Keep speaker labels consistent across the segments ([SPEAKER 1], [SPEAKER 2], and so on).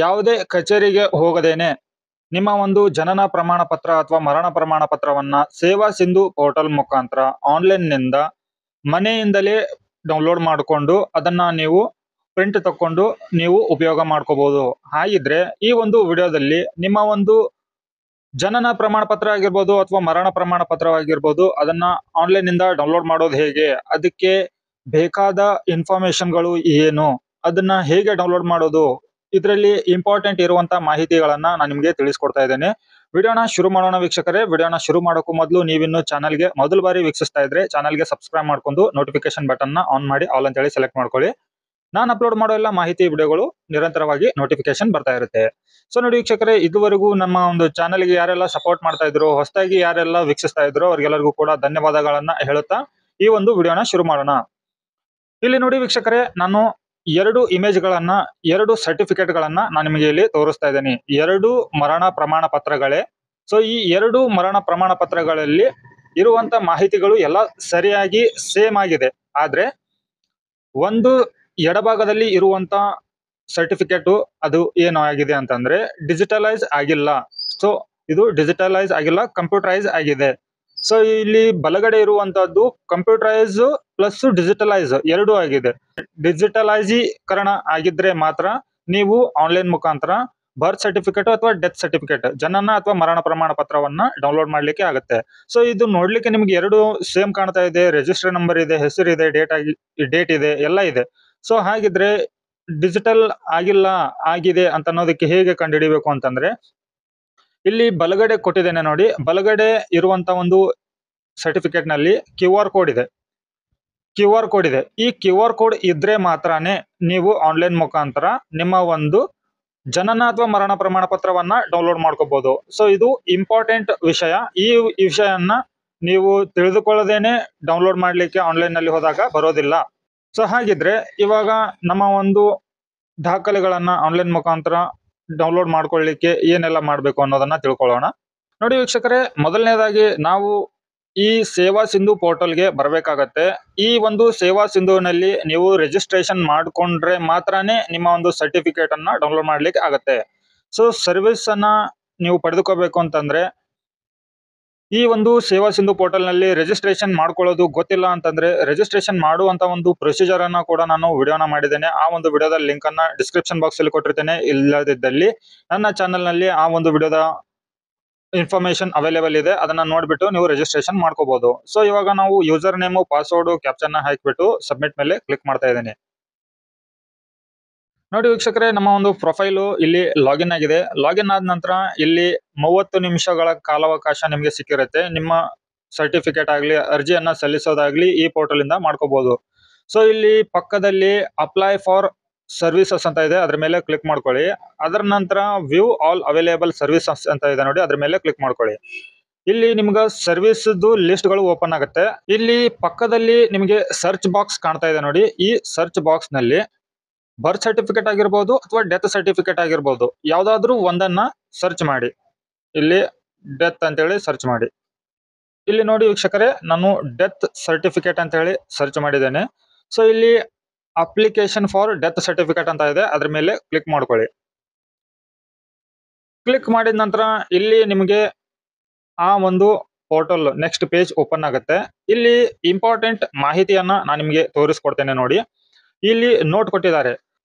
[SPEAKER 1] ಯಾವುದೇ ಕಚೇರಿಗೆ ಹೋಗದೇನೆ ನಿಮ್ಮ ಒಂದು ಜನನ ಪ್ರಮಾಣ ಪತ್ರ ಅಥವಾ ಮರಣ ಪ್ರಮಾಣ ಪತ್ರವನ್ನ ಸೇವಾ ಸಿಂಧು ಪೋರ್ಟಲ್ ಮುಖಾಂತರ ಆನ್ಲೈನ್ ನಿಂದ ಮನೆಯಿಂದಲೇ ಡೌನ್ಲೋಡ್ ಮಾಡಿಕೊಂಡು ಅದನ್ನ ನೀವು ಪ್ರಿಂಟ್ ತಕೊಂಡು ನೀವು ಉಪಯೋಗ ಮಾಡ್ಕೋಬಹುದು. ಹಾಗಿದ್ರೆ ಈ ಒಂದು ವಿಡಿಯೋದಲ್ಲಿ ನಿಮ್ಮ ಒಂದು ಜನನ ಪ್ರಮಾಣ ಪತ್ರ ಆಗಿರ್ಬೋದು ಅಥವಾ ಮರಣ ಪ್ರಮಾಣ ಪತ್ರವಾಗಿರ್ಬೋದು ಅದನ್ನ ಆನ್ಲೈನ್ ನಿಂದ ಡೌನ್ಲೋಡ್ ಮಾಡೋದು ಹೇಗೆ, ಅದಕ್ಕೆ ಬೇಕಾದ ಇನ್ಫಾರ್ಮೇಶನ್ಗಳು ಏನು, ಅದನ್ನ ಹೇಗೆ ಡೌನ್ಲೋಡ್ ಮಾಡೋದು, ಇದರಲ್ಲಿ ಇಂಪಾರ್ಟೆಂಟ್ ಇರುವಂತ ಮಾಹಿತಿಗಳನ್ನ ನಾನು ನಿಮಗೆ ತಿಳಿಸ್ಕೊಡ್ತಾ ಇದ್ದೇನೆ. ವಿಡಿಯೋನ ಶುರು ಮಾಡೋಣ ವೀಕ್ಷಕರೇ. ವಿಡಿಯೋನ ಶುರು ಮಾಡೋಕ್ಕೂ ಮೊದಲು ನೀವಿನ್ನು ಚಾನಲ್ಗೆ ಮೊದಲ ಬಾರಿ ವೀಕ್ಷಿಸ್ತಾ ಇದ್ರೆ ಚಾನಲ್ಗೆ ಸಬ್ಸ್ಕ್ರೈಬ್ ಮಾಡ್ಕೊಂಡು ನೋಟಿಫಿಕೇಶನ್ ಬಟನ್ ನ ಆನ್ ಮಾಡಿ ಆಲ್ ಅಂತ ಹೇಳಿ ಸೆಲೆಕ್ಟ್ ಮಾಡ್ಕೊಳ್ಳಿ. ನಾನು ಅಪ್ಲೋಡ್ ಮಾಡೋ ಎಲ್ಲ ಮಾಹಿತಿ ವಿಡಿಯೋಗಳು ನಿರಂತರವಾಗಿ ನೋಟಿಫಿಕೇಶನ್ ಬರ್ತಾ ಇರುತ್ತೆ. ಸೊ ನೋಡಿ ವೀಕ್ಷಕರೇ, ಇದುವರೆಗೂ ನಮ್ಮ ಒಂದು ಚಾನಲ್ಗೆ ಯಾರೆಲ್ಲ ಸಪೋರ್ಟ್ ಮಾಡ್ತಾ ಇದ್ರು, ಹೊಸದಾಗಿ ಯಾರೆಲ್ಲ ವೀಕ್ಷಿಸ್ತಾ ಇದ್ರು ಅವ್ರಿಗೆಲ್ಲರಿಗೂ ಕೂಡ ಧನ್ಯವಾದಗಳನ್ನ ಹೇಳುತ್ತಾ ಈ ಒಂದು ವಿಡಿಯೋನ ಶುರು ಮಾಡೋಣ. ಇಲ್ಲಿ ನೋಡಿ ವೀಕ್ಷಕರೇ, ನಾನು ಎರಡು ಇಮೇಜ್ಗಳನ್ನ, ಎರಡು ಸರ್ಟಿಫಿಕೇಟ್ಗಳನ್ನ ನಾನು ನಿಮಗೆ ಇಲ್ಲಿ ತೋರಿಸ್ತಾ ಇದ್ದೇನೆ. ಎರಡು ಮರಣ ಪ್ರಮಾಣ ಪತ್ರಗಳೇ. ಸೊ ಈ ಎರಡು ಮರಣ ಪ್ರಮಾಣ ಪತ್ರಗಳಲ್ಲಿ ಇರುವಂತ ಮಾಹಿತಿಗಳು ಎಲ್ಲ ಸರಿಯಾಗಿ ಸೇಮ್ ಆಗಿದೆ. ಆದ್ರೆ ಒಂದು ಎಡಭಾಗದಲ್ಲಿ ಇರುವಂತ ಸರ್ಟಿಫಿಕೇಟ್ ಅದು ಏನು ಆಗಿದೆ ಅಂತಂದ್ರೆ ಡಿಜಿಟಲೈಸ್ ಆಗಿಲ್ಲ. ಸೊ ಇದು ಡಿಜಿಟಲೈಸ್ ಆಗಿಲ್ಲ, ಕಂಪ್ಯೂಟರೈಸ್ ಆಗಿದೆ. ಸೊ ಇಲ್ಲಿ ಬಲಗಡೆ ಇರುವಂತದ್ದು ಕಂಪ್ಯೂಟರೈಸ್ ಪ್ಲಸ್ ಡಿಜಿಟಲೈಸ್ ಎರಡೂ ಆಗಿದೆ. ಡಿಜಿಟಲೈಸೀಕರಣ ಆಗಿದ್ರೆ ಮಾತ್ರ ನೀವು ಆನ್ಲೈನ್ ಮುಖಾಂತರ ಬರ್ತ್ ಸರ್ಟಿಫಿಕೇಟ್ ಅಥವಾ ಡೆತ್ ಸರ್ಟಿಫಿಕೇಟ್, ಜನನ ಅಥವಾ ಮರಣ ಪ್ರಮಾಣ ಪತ್ರವನ್ನ ಡೌನ್ಲೋಡ್ ಮಾಡ್ಲಿಕ್ಕೆ ಆಗುತ್ತೆ. ಸೊ ಇದು ನೋಡ್ಲಿಕ್ಕೆ ನಿಮ್ಗೆ ಎರಡು ಸೇಮ್ ಕಾಣ್ತಾ ಇದೆ, ರಿಜಿಸ್ಟರ್ ನಂಬರ್ ಇದೆ, ಹೆಸರಿದೆ, ಡೇಟ್ ಇದೆ, ಎಲ್ಲ ಇದೆ. ಸೊ ಹಾಗಿದ್ರೆ ಡಿಜಿಟಲ್ ಆಗಿಲ್ಲ ಆಗಿದೆ ಅಂತ ಅನ್ನೋದಕ್ಕೆ ಹೇಗೆ ಕಂಡುಹಿಡಿಬೇಕು ಅಂತಂದ್ರೆ, ಇಲ್ಲಿ ಬಲಗಡೆ ಕೊಟ್ಟಿದ್ದೇನೆ ನೋಡಿ, ಬಲಗಡೆ ಇರುವಂತ ಒಂದು ಸರ್ಟಿಫಿಕೇಟ್ ನಲ್ಲಿ QR ಕೋಡ್ ಇದೆ. QR ಕೋಡ್ ಇದೆ. ಈ QR ಕೋಡ್ ಇದ್ರೆ ಮಾತ್ರನೇ ನೀವು ಆನ್ಲೈನ್ ಮುಖಾಂತರ ನಿಮ್ಮ ಒಂದು ಜನನ ಅಥವಾ ಮರಣ ಪ್ರಮಾಣ ಪತ್ರವನ್ನ ಡೌನ್ಲೋಡ್ ಮಾಡ್ಕೋಬಹುದು. ಸೊ ಇದು ಇಂಪಾರ್ಟೆಂಟ್ ವಿಷಯ. ಈ ವಿಷಯನ್ನ ನೀವು ತಿಳಿದುಕೊಳ್ಳದೇನೆ ಡೌನ್ಲೋಡ್ ಮಾಡ್ಲಿಕ್ಕೆ ಆನ್ಲೈನ್ ನಲ್ಲಿ ಹೋದಾಗ ಬರೋದಿಲ್ಲ. ಸೊ ಹಾಗಿದ್ರೆ ಇವಾಗ ನಮ್ಮ ಒಂದು ದಾಖಲೆಗಳನ್ನ ಆನ್ಲೈನ್ ಮುಖಾಂತರ ಡೌನ್ಲೋಡ್ ಮಾಡ್ಕೊಳ್ಳಿಕ್ಕೆ ಏನೆಲ್ಲ ಮಾಡ್ಬೇಕು ಅನ್ನೋದನ್ನ ತಿಳ್ಕೊಳ್ಳೋಣ. ನೋಡಿ ವೀಕ್ಷಕರೇ, ಮೊದಲನೇದಾಗಿ ನಾವು ಈ ಸೇವಾ ಸಿಂಧು ಪೋರ್ಟಲ್ಗೆ ಬರಬೇಕಾಗತ್ತೆ. ಈ ಒಂದು ಸೇವಾ ಸಿಂಧುವಿನಲ್ಲಿ ನೀವು ರಿಜಿಸ್ಟ್ರೇಷನ್ ಮಾಡ್ಕೊಂಡ್ರೆ ಮಾತ್ರನೇ ನಿಮ್ಮ ಒಂದು ಸರ್ಟಿಫಿಕೇಟ್ ಅನ್ನ ಡೌನ್ಲೋಡ್ ಮಾಡ್ಲಿಕ್ಕೆ ಆಗತ್ತೆ. ಸೊ ಸರ್ವಿಸ್ ಅನ್ನ ನೀವು ಪಡೆದುಕೋಬೇಕು ಅಂತಂದ್ರೆ ಈ ಒಂದು ಸೇವಾ ಸಿಂಧು ಪೋರ್ಟಲ್ ನಲ್ಲಿ ರಿಜಿಸ್ಟ್ರೇಷನ್ ಮಾಡ್ಕೊಳ್ಳೋದು ಗೊತ್ತಿಲ್ಲ ಅಂತಂದ್ರೆ ರಿಜಿಸ್ಟ್ರೇಷನ್ ಮಾಡುವಂತ ಒಂದು ಪ್ರೊಸೀಜರ್ ಅನ್ನ ಕೂಡ ನಾನು ವಿಡಿಯೋನ ಮಾಡಿದ್ದೇನೆ. ಆ ಒಂದು ವಿಡಿಯೋದ ಲಿಂಕ್ ಅನ್ನ ಡಿಸ್ಕ್ರಿಪ್ಷನ್ ಬಾಕ್ಸ್ ಅಲ್ಲಿ ಕೊಟ್ಟಿರ್ತೇನೆ. ಇಲ್ಲದಿದ್ದಲ್ಲಿ ನನ್ನ ಚಾನೆಲ್ ನಲ್ಲಿ ಆ ಒಂದು ವಿಡಿಯೋದ ಇನ್ಫಾರ್ಮೇಶನ್ ಅವೈಲೇಬಲ್ ಇದೆ, ಅದನ್ನ ನೋಡ್ಬಿಟ್ಟು ನೀವು ರಿಜಿಸ್ಟ್ರೇಷನ್ ಮಾಡ್ಕೋಬಹುದು. ಸೊ ಇವಾಗ ನಾವು ಯೂಸರ್ ನೇಮ್, ಪಾಸ್ವರ್ಡ್, ಕ್ಯಾಪ್ಚನ್ ಹಾಕಿಬಿಟ್ಟು ಸಬ್ಮಿಟ್ ಮೇಲೆ ಕ್ಲಿಕ್ ಮಾಡ್ತಾ ಇದ್ದೇನೆ. ನೋಡಿ ವೀಕ್ಷಕರೇ, ನಮ್ಮ ಒಂದು ಪ್ರೊಫೈಲು ಇಲ್ಲಿ ಲಾಗಿನ್ ಆಗಿದೆ. ಲಾಗಿನ್ ಆದ ನಂತರ ಇಲ್ಲಿ 30 ನಿಮಿಷಗಳ ಕಾಲಾವಕಾಶ ನಿಮಗೆ ಸಿಕ್ಕಿರುತ್ತೆ. ನಿಮ್ಮ ಸರ್ಟಿಫಿಕೇಟ್ ಆಗ್ಲಿ, ಅರ್ಜಿಯನ್ನ ಸಲ್ಲಿಸೋದಾಗ್ಲಿ ಈ ಪೋರ್ಟಲ್ ಇಂದ ಮಾಡ್ಕೋಬಹುದು. ಸೊ ಇಲ್ಲಿ ಪಕ್ಕದಲ್ಲಿ ಅಪ್ಲೈ ಫಾರ್ ಸರ್ವಿಸಸ್ ಅಂತ ಇದೆ, ಅದ್ರ ಮೇಲೆ ಕ್ಲಿಕ್ ಮಾಡ್ಕೊಳ್ಳಿ. ಅದರ ನಂತರ ವ್ಯೂ ಆಲ್ ಅವೈಲೇಬಲ್ ಸರ್ವಿಸಸ್ ಅಂತ ಇದೆ ನೋಡಿ, ಅದ್ರ ಮೇಲೆ ಕ್ಲಿಕ್ ಮಾಡ್ಕೊಳ್ಳಿ. ಇಲ್ಲಿ ನಿಮ್ಗೆ ಸರ್ವಿಸ್ ಲಿಸ್ಟ್ ಗಳು ಓಪನ್ ಆಗುತ್ತೆ. ಇಲ್ಲಿ ಪಕ್ಕದಲ್ಲಿ ನಿಮಗೆ ಸರ್ಚ್ ಬಾಕ್ಸ್ ಕಾಣ್ತಾ ಇದೆ ನೋಡಿ. ಈ ಸರ್ಚ್ ಬಾಕ್ಸ್ ನಲ್ಲಿ ಬರ್ತ್ ಸರ್ಟಿಫಿಕೇಟ್ ಆಗಿರ್ಬೋದು ಅಥವಾ ಡೆತ್ ಸರ್ಟಿಫಿಕೇಟ್ ಆಗಿರ್ಬೋದು, ಯಾವ್ದಾದ್ರು ಒಂದನ್ನ ಸರ್ಚ್ ಮಾಡಿ. ಇಲ್ಲಿ ಡೆತ್ ಅಂತ ಹೇಳಿ ಸರ್ಚ್ ಮಾಡಿ. ಇಲ್ಲಿ ನೋಡಿ ವೀಕ್ಷಕರೇ, ನಾನು ಡೆತ್ ಸರ್ಟಿಫಿಕೇಟ್ ಅಂತ ಹೇಳಿ ಸರ್ಚ್ ಮಾಡಿದ್ದೇನೆ. ಸೊ ಇಲ್ಲಿ ಅಪ್ಲಿಕೇಶನ್ ಫಾರ್ ಡೆತ್ ಸರ್ಟಿಫಿಕೇಟ್ ಅಂತ ಇದೆ, ಅದ್ರ ಮೇಲೆ ಕ್ಲಿಕ್ ಮಾಡ್ಕೊಳ್ಳಿ. ಕ್ಲಿಕ್ ಮಾಡಿದ ನಂತರ ಇಲ್ಲಿ ನಿಮಗೆ ಆ ಒಂದು ಪೋರ್ಟಲ್ ನೆಕ್ಸ್ಟ್ ಪೇಜ್ ಓಪನ್ ಆಗುತ್ತೆ. ಇಲ್ಲಿ ಇಂಪಾರ್ಟೆಂಟ್ ಮಾಹಿತಿಯನ್ನ ನಾನು ನಿಮಗೆ ತೋರಿಸ್ಕೊಡ್ತೇನೆ ನೋಡಿ. ಇಲ್ಲಿ ನೋಟ್ ಕೊಟ್ಟಿದ್ದಾರೆ,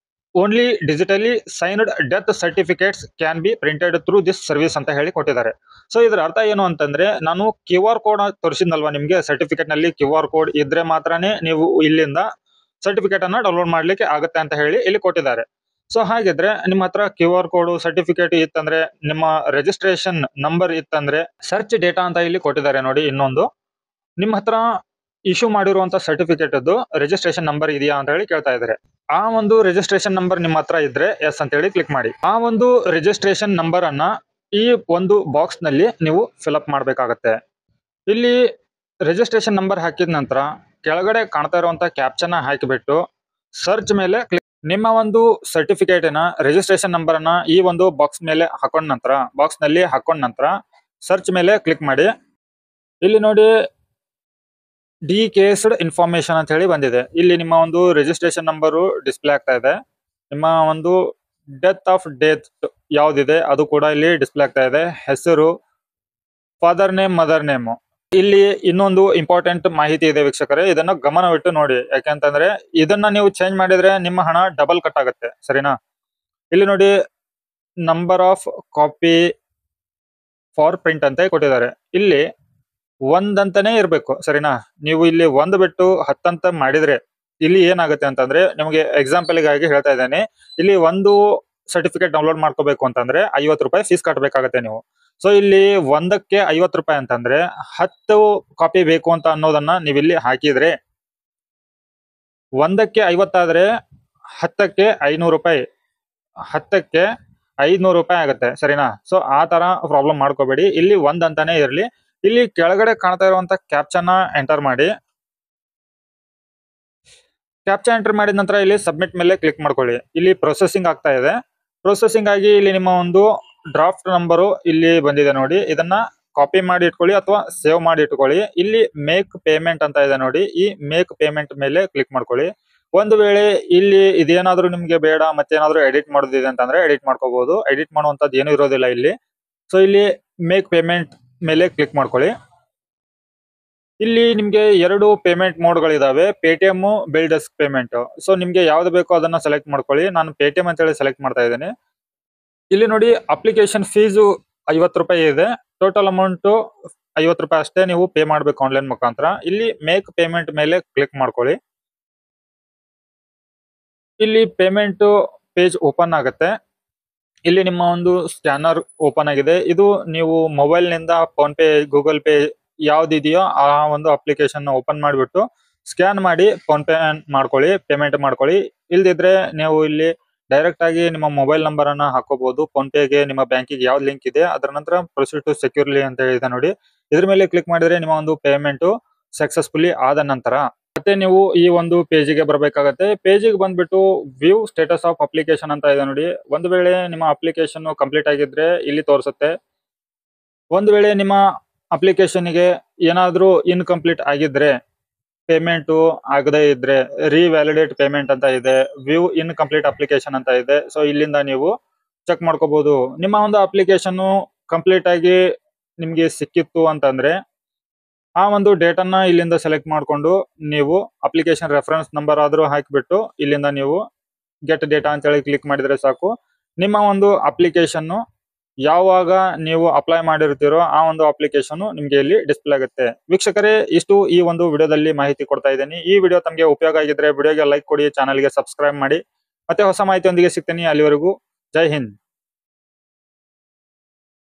[SPEAKER 1] only digitally signed death certificates can be printed through this service ಅಂತ ಹೇಳಿ ಕೊಟ್ಟಿದ್ದಾರೆ. ಸೊ ಇದರ ಅರ್ಥ ಏನು ಅಂತಂದ್ರೆ, ನಾನು QR ಕೋಡ್ ತೋರಿಸಿದ್ನಲ್ವಾ ನಿಮ್ಗೆ, ಸರ್ಟಿಫಿಕೇಟ್ ನಲ್ಲಿ QR ಕೋಡ್ ಇದ್ರೆ ಮಾತ್ರನೇ ನೀವು ಇಲ್ಲಿಂದ ಸರ್ಟಿಫಿಕೇಟ್ ಅನ್ನ ಡೌನ್ಲೋಡ್ ಮಾಡ್ಲಿಕ್ಕೆ ಆಗುತ್ತೆ ಅಂತ ಹೇಳಿ ಇಲ್ಲಿ ಕೊಟ್ಟಿದ್ದಾರೆ. ಸೊ ಹಾಗಿದ್ರೆ ನಿಮ್ಮ ಹತ್ರ QR ಕೋಡ್ ಸರ್ಟಿಫಿಕೇಟ್ ಇತ್ತಂದ್ರೆ, ನಿಮ್ಮ ರಿಜಿಸ್ಟ್ರೇಷನ್ ನಂಬರ್ ಇತ್ತಂದ್ರೆ, ಸರ್ಚ್ ಡೇಟಾ ಅಂತ ಇಲ್ಲಿ ಕೊಟ್ಟಿದ್ದಾರೆ ನೋಡಿ. ಇನ್ನೊಂದು, ನಿಮ್ಮ ಹತ್ರ ಇಶ್ಯೂ ಮಾಡಿರುವಂತ ಸರ್ಟಿಫಿಕೇಟ್ ರಿಜಿಸ್ಟ್ರೇಷನ್ ನಂಬರ್ ಇದೆಯಾ ಅಂತ ಹೇಳಿ ಕೇಳ್ತಾ ಇದ್ದಾರೆ. ಆ ಒಂದು ರಿಜಿಸ್ಟ್ರೇಷನ್ ನಂಬರ್ ನಿಮ್ಮ ಹತ್ರ ಇದ್ರೆ ಎಸ್ ಅಂತ ಹೇಳಿ ಕ್ಲಿಕ್ ಮಾಡಿ. ಆ ಒಂದು ರಿಜಿಸ್ಟ್ರೇಷನ್ ನಂಬರ್ ಅನ್ನ ಈ ಒಂದು ಬಾಕ್ಸ್ ನಲ್ಲಿ ನೀವು ಫಿಲ್ಅಪ್ ಮಾಡ್ಬೇಕಾಗತ್ತೆ. ಇಲ್ಲಿ ರಿಜಿಸ್ಟ್ರೇಷನ್ ನಂಬರ್ ಹಾಕಿದ ನಂತರ ಕೆಳಗಡೆ ಕಾಣ್ತಾ ಇರುವಂತ ಕ್ಯಾಪ್ಚನ್ ಹಾಕಿಬಿಟ್ಟು ಸರ್ಚ್ ಮೇಲೆ ಕ್ಲಿಕ್. ನಿಮ್ಮ ಒಂದು ಸರ್ಟಿಫಿಕೇಟಿನ ರಿಜಿಸ್ಟ್ರೇಷನ್ ನಂಬರ್ ಅನ್ನ ಈ ಒಂದು ಬಾಕ್ಸ್ ಮೇಲೆ ಹಾಕೊಂಡ ನಂತರ, ಬಾಕ್ಸ್ ನಲ್ಲಿ ಹಾಕೊಂಡ ನಂತರ ಸರ್ಚ್ ಮೇಲೆ ಕ್ಲಿಕ್ ಮಾಡಿ. ಇಲ್ಲಿ ನೋಡಿ ಡಿಕೇಸ್ಡ್ ಇನ್ಫಾರ್ಮೇಶನ್ ಅಂತ ಹೇಳಿ ಬಂದಿದೆ. ಇಲ್ಲಿ ನಿಮ್ಮ ಒಂದು ರಿಜಿಸ್ಟ್ರೇಷನ್ ನಂಬರು ಡಿಸ್ಪ್ಲೇ ಆಗ್ತಾ ಇದೆ. ನಿಮ್ಮ ಒಂದು ಡೆತ್ ಯಾವ್ದಿದೆ ಅದು ಕೂಡ ಇಲ್ಲಿ ಡಿಸ್ಪ್ಲೇ ಆಗ್ತಾ ಇದೆ. ಹೆಸರು, ಫಾದರ್ ನೇಮ್, ಮದರ್ ನೇಮ್. ಇಲ್ಲಿ ಇನ್ನೊಂದು ಇಂಪಾರ್ಟೆಂಟ್ ಮಾಹಿತಿ ಇದೆ ವೀಕ್ಷಕರೇ, ಇದನ್ನ ಗಮನವಿಟ್ಟು ನೋಡಿ. ಯಾಕೆಂತಂದ್ರೆ ಇದನ್ನ ನೀವು ಚೇಂಜ್ ಮಾಡಿದ್ರೆ ನಿಮ್ಮ ಹಣ ಡಬಲ್ ಕಟ್ ಆಗುತ್ತೆ, ಸರಿನಾ? ಇಲ್ಲಿ ನೋಡಿ, number of copy for print ಅಂತ ಕೊಟ್ಟಿದ್ದಾರೆ. ಇಲ್ಲಿ ಒಂದಂತಾನೆ ಇರ್ಬೇಕು, ಸರಿನಾ? ನೀವು ಇಲ್ಲಿ ಒಂದ್ ಬಿಟ್ಟು 10 ಅಂತ ಮಾಡಿದ್ರೆ ಇಲ್ಲಿ ಏನಾಗುತ್ತೆ ಅಂತಂದ್ರೆ, ನಿಮಗೆ ಎಕ್ಸಾಂಪಲ್ ಗಾಗಿ ಹೇಳ್ತಾ ಇದ್ದೇನೆ. ಇಲ್ಲಿ ಒಂದು ಸರ್ಟಿಫಿಕೇಟ್ ಡೌನ್ಲೋಡ್ ಮಾಡ್ಕೋಬೇಕು ಅಂತಂದ್ರೆ 50 ರೂಪಾಯಿ ಫೀಸ್ ಕಟ್ಟಬೇಕಾಗತ್ತೆ ನೀವು. ಸೊ ಇಲ್ಲಿ ಒಂದಕ್ಕೆ 50 ರೂಪಾಯಿ ಅಂತಂದ್ರೆ 10 ಕಾಪಿ ಬೇಕು ಅಂತ ಅನ್ನೋದನ್ನ ನೀವು ಇಲ್ಲಿ ಹಾಕಿದ್ರೆ, ಒಂದಕ್ಕೆ 50 ಆದ್ರೆ 10ಕ್ಕೆ 500 ರೂಪಾಯಿ, 10ಕ್ಕೆ 500 ರೂಪಾಯಿ ಆಗುತ್ತೆ, ಸರಿನಾ? ಸೊ ಆ ತರ ಪ್ರಾಬ್ಲಮ್ ಮಾಡ್ಕೋಬೇಡಿ. ಇಲ್ಲಿ ಒಂದ್ ಅಂತಾನೆ ಇರ್ಲಿ. ಇಲ್ಲಿ ಕೆಳಗಡೆ ಕಾಣ್ತಾ ಇರುವಂತ ಕ್ಯಾಪ್ಚನ ಎಂಟರ್ ಮಾಡಿ. ಕ್ಯಾಪ್ಚಾ ಎಂಟರ್ ಮಾಡಿದ ನಂತರ ಇಲ್ಲಿ ಸಬ್ಮಿಟ್ ಮೇಲೆ ಕ್ಲಿಕ್ ಮಾಡ್ಕೊಳ್ಳಿ. ಇಲ್ಲಿ ಪ್ರೊಸೆಸಿಂಗ್ ಆಗ್ತಾ ಇದೆ. ಪ್ರೊಸೆಸಿಂಗ್ ಆಗಿ ಇಲ್ಲಿ ನಿಮ್ಮ ಒಂದು ಡ್ರಾಫ್ಟ್ ನಂಬರು ಇಲ್ಲಿ ಬಂದಿದೆ ನೋಡಿ. ಇದನ್ನ ಕಾಪಿ ಮಾಡಿ ಇಟ್ಕೊಳ್ಳಿ ಅಥವಾ ಸೇವ್ ಮಾಡಿ ಇಟ್ಕೊಳ್ಳಿ. ಇಲ್ಲಿ ಮೇಕ್ ಪೇಮೆಂಟ್ ಅಂತ ಇದೆ ನೋಡಿ. ಈ ಮೇಕ್ ಪೇಮೆಂಟ್ ಮೇಲೆ ಕ್ಲಿಕ್ ಮಾಡ್ಕೊಳ್ಳಿ. ಒಂದು ವೇಳೆ ಇಲ್ಲಿ ಇದೇನಾದ್ರೂ ನಿಮ್ಗೆ ಬೇಡ, ಮತ್ತೇನಾದ್ರೂ ಎಡಿಟ್ ಮಾಡೋದಿದೆ ಅಂತಂದ್ರೆ ಎಡಿಟ್ ಮಾಡ್ಕೋಬಹುದು. ಎಡಿಟ್ ಮಾಡುವಂತದ್ದು ಏನು ಇರೋದಿಲ್ಲ ಇಲ್ಲಿ. ಸೊ ಇಲ್ಲಿ ಮೇಕ್ ಪೇಮೆಂಟ್ ಮೇಲೆ ಕ್ಲಿಕ್ ಮಾಡ್ಕೊಳ್ಳಿ. ಇಲ್ಲಿ ನಿಮ್ಗೆ 2 ಪೇಮೆಂಟ್ ಮೋಡ್ ಗಳಿದಾವೆ, Paytm, bill desk payment. So ನಿಮ್ಗೆ ಯಾವ್ದು ಬೇಕೋ ಅದನ್ನ ಸೆಲೆಕ್ಟ್ ಮಾಡ್ಕೊಳ್ಳಿ. ನಾನು ಪೇಟಿಎಂ ಅಂತ ಹೇಳಿ ಸೆಲೆಕ್ಟ್ ಮಾಡ್ತಾ ಇದ್ದೇನೆ. ಇಲ್ಲಿ ನೋಡಿ, ಅಪ್ಲಿಕೇಶನ್ ಫೀಸು 50 ರೂಪಾಯಿ ಇದೆ. ಟೋಟಲ್ ಅಮೌಂಟ್ 50 ರೂಪಾಯಿ ಅಷ್ಟೇ ನೀವು ಪೇ ಮಾಡ್ಬೇಕು ಆನ್ಲೈನ್ ಮುಖಾಂತರ. ಇಲ್ಲಿ ಮೇಕ್ ಪೇಮೆಂಟ್ ಮೇಲೆ ಕ್ಲಿಕ್ ಮಾಡ್ಕೊಳ್ಳಿ. ಇಲ್ಲಿ ಪೇಮೆಂಟ್ ಪೇಜ್ ಓಪನ್ ಆಗುತ್ತೆ. ಇಲ್ಲಿ ನಿಮ್ಮ ಒಂದು ಸ್ಕ್ಯಾನರ್ ಓಪನ್ ಆಗಿದೆ. ಇದು ನೀವು ಮೊಬೈಲ್ ನಿಂದ ಫೋನ್ ಪೇ, ಗೂಗಲ್ ಪೇ ಯಾವ್ದಿದೆಯೋ ಆ ಒಂದು ಅಪ್ಲಿಕೇಶನ್ ಓಪನ್ ಮಾಡಿಬಿಟ್ಟು ಸ್ಕ್ಯಾನ್ ಮಾಡಿ ಫೋನ್ ಪೇ ಮಾಡ್ಕೊಳ್ಳಿ, ಪೇಮೆಂಟ್ ಮಾಡ್ಕೊಳ್ಳಿ. ಇಲ್ದಿದ್ರೆ ನೀವು ಇಲ್ಲಿ ಡೈರೆಕ್ಟ್ ಆಗಿ ನಿಮ್ಮ ಮೊಬೈಲ್ ನಂಬರ್ ಅನ್ನ ಹಾಕೋಬಹುದು. ಫೋನ್ ಪೇಗೆ ನಿಮ್ಮ ಬ್ಯಾಂಕಿಗೆ ಯಾವ್ದು ಲಿಂಕ್ ಇದೆ, ಅದರ ನಂತರ ಪ್ರೊಸೀಡ್ ಟು ಸೆಕ್ಯೂರ್ಲಿ ಅಂತ ಹೇಳಿದೆ ನೋಡಿ. ಇದ್ರ ಮೇಲೆ ಕ್ಲಿಕ್ ಮಾಡಿದ್ರೆ ನಿಮ್ಮ ಒಂದು ಪೇಮೆಂಟ್ ಸಕ್ಸಸ್ಫುಲಿ ಆದ ನಂತರ ಮತ್ತೆ ನೀವು ಈ ಒಂದು ಪೇಜಿಗೆ ಬರಬೇಕಾಗತ್ತೆ. ಪೇಜಿಗೆ ಬಂದ್ಬಿಟ್ಟು ವ್ಯೂ ಸ್ಟೇಟಸ್ ಆಫ್ ಅಪ್ಲಿಕೇಶನ್ ಅಂತ ಇದೆ ನೋಡಿ. ಒಂದು ವೇಳೆ ನಿಮ್ಮ ಅಪ್ಲಿಕೇಶನ್ ಕಂಪ್ಲೀಟ್ ಆಗಿದ್ರೆ ಇಲ್ಲಿ ತೋರಿಸುತ್ತೆ. ಒಂದು ವೇಳೆ ನಿಮ್ಮ ಅಪ್ಲಿಕೇಶನ್ಗೆ ಏನಾದ್ರೂ ಇನ್ಕಂಪ್ಲೀಟ್ ಆಗಿದ್ರೆ, ಪೇಮೆಂಟ್ ಆಗದೇ ಇದ್ರೆ ರಿವ್ಯಾಲಿಡೇಟ್ ಪೇಮೆಂಟ್ ಅಂತ ಇದೆ, ವ್ಯೂ ಇನ್ಕಂಪ್ಲೀಟ್ ಅಪ್ಲಿಕೇಶನ್ ಅಂತ ಇದೆ. ಸೊ ಇಲ್ಲಿಂದ ನೀವು ಚೆಕ್ ಮಾಡ್ಕೋಬಹುದು. ನಿಮ್ಮ ಒಂದು ಅಪ್ಲಿಕೇಶನ್ ಕಂಪ್ಲೀಟ್ ಆಗಿ ನಿಮ್ಗೆ ಸಿಕ್ಕಿತ್ತು ಅಂತಂದ್ರೆ ಆ ಒಂದು ಡೇಟನ್ನ ಇಲ್ಲಿಂದ ಸೆಲೆಕ್ಟ್ ಮಾಡ್ಕೊಂಡು ನೀವು ಅಪ್ಲಿಕೇಶನ್ ರೆಫರೆನ್ಸ್ ನಂಬರ್ ಆದ್ರೂ ಹಾಕಿಬಿಟ್ಟು ಇಲ್ಲಿಂದ ನೀವು ಗೆಟ್ ಡೇಟಾ ಅಂತ ಹೇಳಿ ಕ್ಲಿಕ್ ಮಾಡಿದ್ರೆ ಸಾಕು. ನಿಮ್ಮ ಒಂದು ಅಪ್ಲಿಕೇಶನ್ ಯಾವಾಗ ನೀವು ಅಪ್ಲೈ ಮಾಡಿರ್ತೀರೋ ಆ ಒಂದು ಅಪ್ಲಿಕೇಶನ್ ನಿಮ್ಗೆ ಇಲ್ಲಿ ಡಿಸ್ಪ್ಲೇ ಆಗುತ್ತೆ. ವೀಕ್ಷಕರೇ, ಇಷ್ಟು ಈ ಒಂದು ವಿಡಿಯೋದಲ್ಲಿ ಮಾಹಿತಿ ಕೊಡ್ತಾ ಇದ್ದೀನಿ. ಈ ವಿಡಿಯೋ ತಮಗೆ ಉಪಯೋಗ ಆಗಿದ್ರೆ ವಿಡಿಯೋಗೆ ಲೈಕ್ ಕೊಡಿ, ಚಾನಲ್ಗೆ ಸಬ್ಸ್ಕ್ರೈಬ್ ಮಾಡಿ. ಮತ್ತೆ ಹೊಸ ಮಾಹಿತಿಯೊಂದಿಗೆ ಸಿಗ್ತೀನಿ. ಅಲ್ಲಿವರೆಗೂ ಜೈ ಹಿಂದ್.